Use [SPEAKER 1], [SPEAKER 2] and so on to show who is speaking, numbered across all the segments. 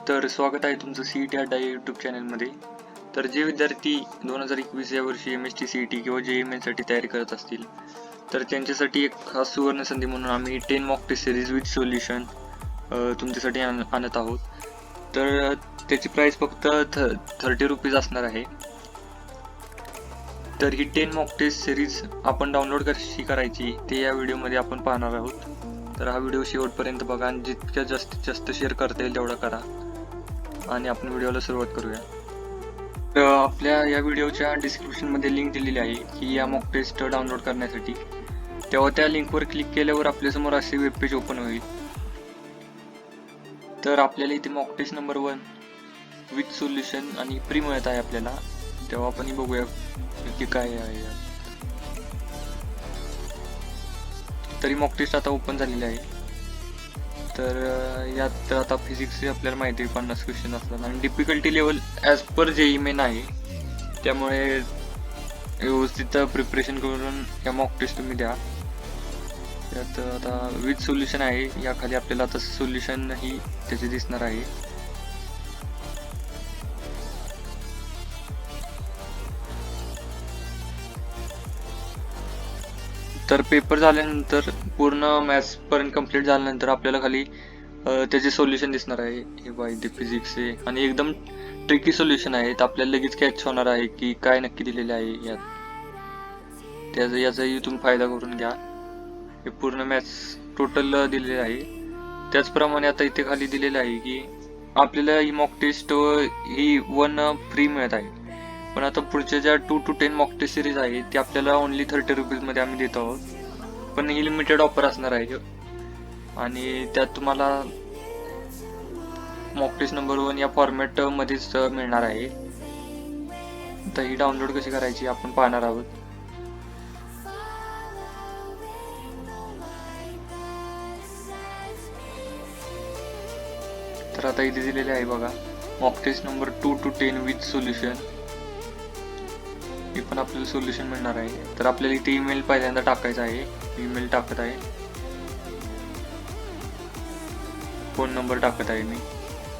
[SPEAKER 1] तर स्वागत आहे तुमचं CET अड्डा या यूट्यूब चॅनलमध्ये. तर जे विद्यार्थी 2021 या वर्षी MST CET किंवा JEE साठी तयारी करत असतील तर त्यांच्यासाठी एक खास सुवर्ण संधी म्हणून आम्ही 10 mock test series with solution तुमच्यासाठी आणत आहोत. तर त्याची प्राइस फक्त 30 रुपीज असणार आहे. तर ही 10 मॉक टेस्ट सिरीज आपण डाउनलोड कशी करायची ते या व्हिडिओमध्ये आपण पाहणार आहोत. तर हा व्हिडिओ शेवटपर्यंत बघा आणि जितक्या जास्तीत जास्त शेअर करता येईल तेवढा करा आणि आपण व्हिडिओला सुरुवात करूया. तर आपल्या या व्हिडिओच्या डिस्क्रिप्शन मध्ये लिंक दिलेली आहे की या मॉक टेस्ट डाउनलोड करण्यासाठी. तेव्हा त्या लिंकवर क्लिक केल्यावर आपल्यासमोर असे वेब पेज ओपन होईल. तर आपल्याला इथे mock test number 1 with solution आणि फ्री मिळत आहे आपल्याला. तेव्हा आपण बघूया की काय आहे. तरी मॉक टेस्ट आता ओपन झालेली आहे. तर यात आता फिजिक्सचे आपल्याला माहिती आहे 50 क्वेश्चन असतात आणि difficulty level as per JEE main आहे. त्यामुळे व्यवस्थित प्रिपरेशन करून या मॉक टेस्ट तुम्ही द्या. त्यात आता विथ सोल्युशन आहे, या खाली आपल्याला आता सोल्युशन ही त्याचे दिसणार आहे. तर पेपर झाल्यानंतर पूर्ण मॅथ्स पर्यंत कंप्लीट झाल्यानंतर आपल्याला खाली त्याचे सोल्युशन दिसणार आहे. हे पाहिजे फिजिक्सचे आणि एकदम ट्रिकी सोल्युशन आहेत. आपल्याला लगेच कॅच होणार आहे की काय नक्की दिलेले आहे यात. याचाही तुम्ही फायदा करून घ्या. हे पूर्ण मॅथ्स टोटल दिलेले आहे. त्याचप्रमाणे आता इथे खाली दिलेलं आहे की आपल्याला ही मॉक टेस्ट ही 1 फ्री मिळत आहे. पण आता पुढच्या ज्या 2 to 10 मॉक टेस्ट सिरीज आहे ती आपल्याला ओनली 30 रुपीज मध्ये आम्ही देत आहोत. पण ही लिमिटेड ऑफर असणार आहे आणि त्यात तुम्हाला मॉक टेस्ट नंबर 1 या फॉर्मॅट मध्येच मिळणार आहे. तर ही डाउनलोड कशी करायची आपण पाहणार आहोत. तर आता इथे दिलेले आहे बघा mock test number 2 to 10 with solution. हे पण आपल्याला सोल्युशन मिळणार आहे. तर आपल्याला इथे ईमेल पहिल्यांदा टाकायचा आहे. ईमेल टाकत आहे, फोन नंबर टाकत आहे मी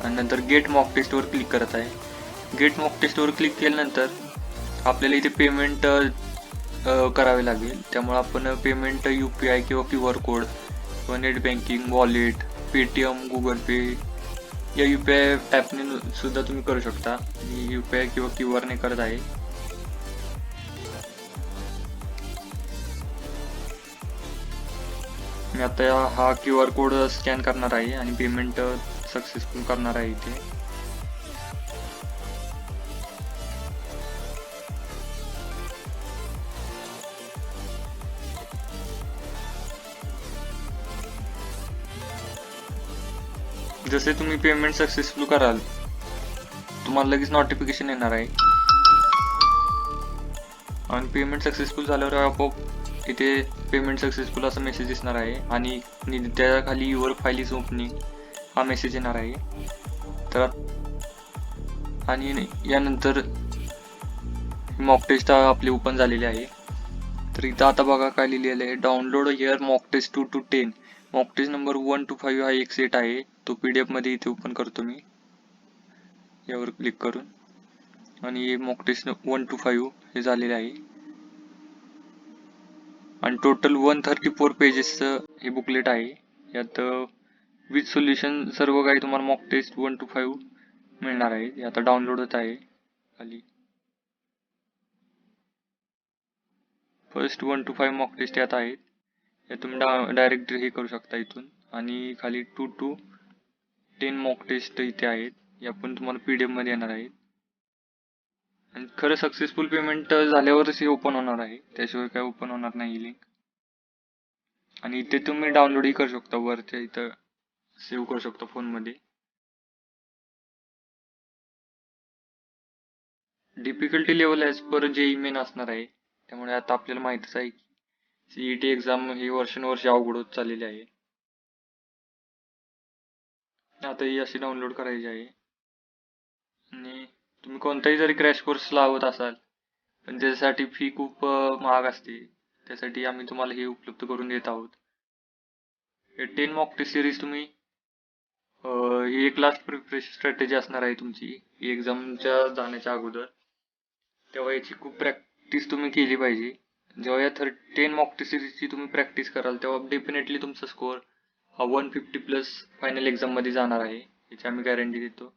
[SPEAKER 1] आणि नंतर गेट मॉक टेस्ट वर क्लिक करत आहे. गेट मॉक टेस्ट वर क्लिक केल्यानंतर आपल्याला इथे पेमेंट करावे लागेल. त्यामुळे आपण पेमेंट UPI किंवा QR कोड किंवा net banking, wallet, Paytm, Google Pay या UPI ॲपने सुद्धा तुम्ही करू शकता. मी UPI किंवा QR ने करत आहे. मी आता हा QR कोड स्कॅन करणार आहे आणि पेमेंट सक्सेसफुल करणार आहे इथे. जसे तुम्ही पेमेंट सक्सेसफुल कराल तुम्हाला लगेच नोटिफिकेशन येणार आहे आणि पेमेंट सक्सेसफुल झाल्यावर आपोआप इथे पेमेंट सक्सेसफुल असा मेसेज दिसणार आहे आणि त्याखाली युअर फाईल इज ओपनिंग हा मेसेज येणार आहे. तर आणि यानंतर मॉक टेस्ट आपली ओपन झालेली आहे. तर इथं आता बघा काय लिहिलेलं आहे, download here mock test 2 to 10. Mock test number 1 to 5 हा एक सेट आहे. तो PDF मध्ये इथे ओपन करतो मी यावर क्लिक करून आणि मॉक टेस्ट 1 to 5 हे झालेले आहे आणि टोटल 134 पेजेस हे बुकलेट आहे. यात विथ सोल्युशन सर्व काही तुम्हाला मॉक टेस्ट 1 to 5 मिळणार आहे. हे आता डाउनलोड होत आहे. खाली फर्स्ट 1 to 5 मॉक टेस्ट यात आहेत. हे तुम्ही डायरेक्ट हे करू शकता इथून आणि खाली 2 to 10 मॉक टेस्ट इथे आहेत. या पण तुम्हाला PDF मध्ये येणार आहेत आणि खरं सक्सेसफुल पेमेंट झाल्यावरच हे ओपन होणार आहे, त्याशिवाय काय ओपन होणार नाही लिंक. आणि इथे तुम्ही डाउनलोडही करू शकता, वरच्या इथं सेव्ह करू शकता फोन मध्ये. Difficulty level as per JEE main असणार आहे. त्यामुळे आता आपल्याला माहितीच आहे की CET एक्झाम ही वर्षानुवर्षे अवघड होत चाललेली आहे. आता ही अशी डाउनलोड करायची आहे आणि तुम्ही कोणताही जरी क्रॅश कोर्स लावत असाल पण त्यासाठी फी खूप महाग असते, त्यासाठी आम्ही तुम्हाला हे उपलब्ध करून देत आहोत. हे 10 मॉक टेस्ट सिरीज तुम्ही ही एक लास्ट प्रिपरेशन स्ट्रॅटेजी असणार आहे तुमची एक्झामच्या जाण्याच्या अगोदर. तेव्हा याची खूप प्रॅक्टिस तुम्ही केली पाहिजे. जेव्हा या 10 मॉक टेस्ट सिरीजची तुम्ही प्रॅक्टिस कराल तेव्हा डेफिनेटली तुमचा स्कोअर हा 150+ फायनल एक्झाममध्ये जाणार आहे, याची आम्ही गॅरंटी देतो.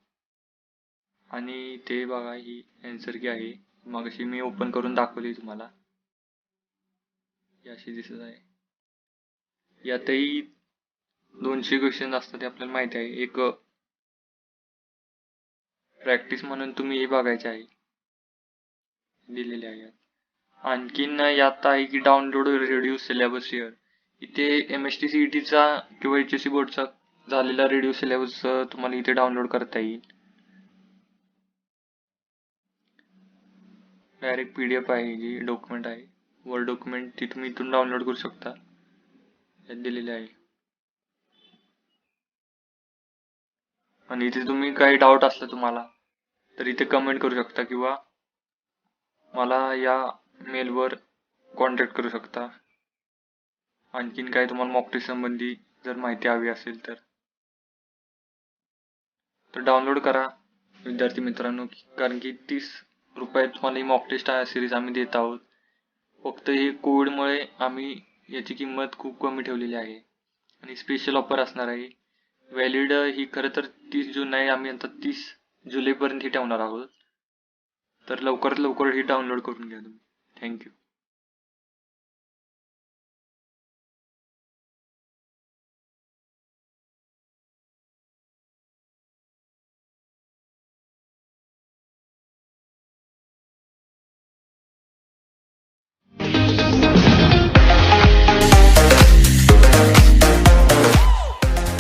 [SPEAKER 1] आणि ते बघा, ही आन्सर की आहे, मगाशी मी ओपन करून दाखवली तुम्हाला, ही अशी दिसत आहे. यातही 200 क्वेश्चन असतात, ते आपल्याला माहिती आहे. एक प्रॅक्टिस म्हणून तुम्ही हे बघायचे आहे, दिलेले आहे. आणखीन यात आहे की डाउनलोड रिड्यूस सिलेबस हिअर. इथे MSTCET-चा किंवा HSC बोर्डचा झालेला रिड्यूस सिलेबस तुम्हाला इथे डाउनलोड करता येईल. डायरेक्ट PDF आहे, जी डॉक्युमेंट आहे, वर्ड डॉक्युमेंट, ती तुम्ही इथून डाउनलोड करू शकता, यात दिलेले आहे. आणि इथे तुम्ही काही डाऊट असला तुम्हाला तर इथे कमेंट करू शकता किंवा मला या मेलवर कॉन्टॅक्ट करू शकता. आणखीन काय तुम्हाला मॉक टेस्ट संबंधी जर माहिती हवी असेल तर डाउनलोड करा विद्यार्थी मित्रांनो, कारण की 30 रुपयात तुम्हाला ही मॉक टेस्ट सिरीज आम्ही देत आहोत. फक्त हे कोविडमुळे आम्ही याची किंमत खूप कमी ठेवलेली आहे आणि स्पेशल ऑफर असणार आहे. व्हॅलिड ही खरं तर 30 जून आहे, आम्ही आता 30 जुलैपर्यंत ही ठेवणार आहोत. तर लवकरात लवकर ही डाउनलोड करून घ्या तुम्ही. थँक्यू.